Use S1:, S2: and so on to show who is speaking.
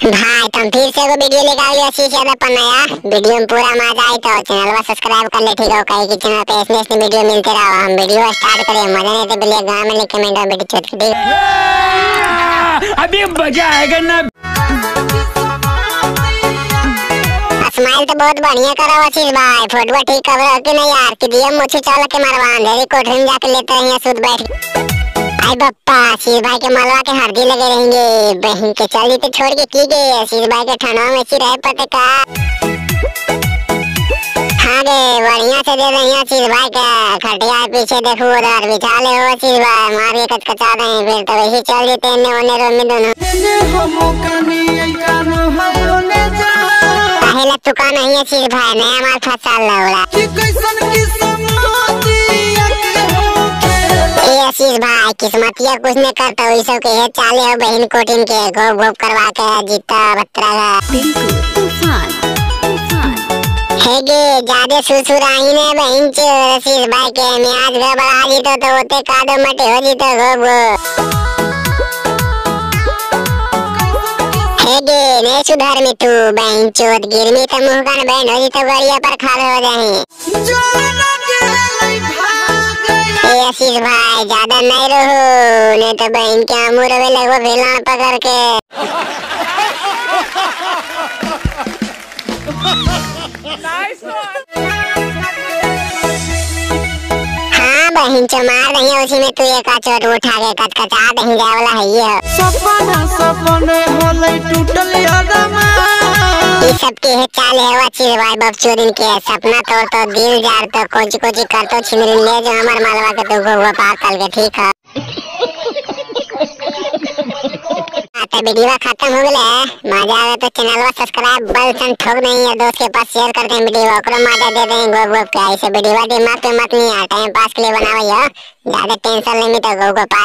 S1: भाई तुम फिर से वीडियो लेकर लियो अच्छी से अपन नया वीडियो में पूरा मजा आए तो चैनल को सब्सक्राइब कर ले, ठीक है? कहीं कि चैनल पे ऐसे वीडियो मिलते रहो। हम वीडियो स्टार्ट करें, मजा नहीं तो बिल्ली गांव में लिख कमेंट में बेटी चोट दी
S2: अभी मजा आएगा ना।
S1: स्माइल तो बहुत बढ़िया करो आशीष भाई, फोटो ठीक कर रहे हो कि नहीं यार? कि दिया मुझे चल के मरवा अंधेरी कोठरी में जाके लेते रहेंगे सुध बैठ। आई बप्पा आशीष भाई के मलवा के हरदी लगे रहेंगे, बहन के चली तो छोड़ के की गई आशीष भाई के ठंडा में ऐसी रहे पते का। हाँ गे बढ़िया से दे रही आशीष भाई का खटिया पीछे देखो उधर बिछा ले हो आशीष भाई, मार के कचकचा दें फिर तो वैसे चल देते हैं ओने रोमी दोनों। पहले तुका नहीं आशीष भाई, नया माल फसल लौड़ा आशीष भाई किस्मतिया कुछ नहीं करता वही सब के चाले हो बहन कोटिन के घोप घोप करवा के जीता बत्रा है गे ज्यादा सुसुराही ने बहन चे आशीष भाई के म्याज गड़बड़ा जी तो होते कादो मटे हो जी तो घोप है गे नहीं सुधर में तू बहन चोत गिर में तो मुँह कान बहन हो जी तो गड़िया पर खाल हो जाए। आशीष भाई ज्यादा नहीं रहो नहीं तो बहन के अमूर में लगो भेला पकड़ के। हाँ बहन चो मार रही है उसी में तू एक चोट उठा के कचकचा दही जाए वाला है ये
S2: सपने होले टूटल
S1: ये सब के है चाले है आशीष भाई बकचोदिन के सपना तो दिल जार तो कोची कर तो छिनरी ले जो हमार मालवा के तो गोवा पाकल के, ठीक है? तो वीडियो खत्म हो गया है, मजा आवे तो चैनल को सब्सक्राइब बेल सन ठोक नहीं है दोस्त के पास शेयर कर दें वीडियो ओकरो मजा दे दें गोब गोब के। ऐसे वीडियो दिमाग पे मत नहीं आ टाइम पास के लिए बनावे हो, ज्यादा टेंशन लेनी तो गोब गोब पा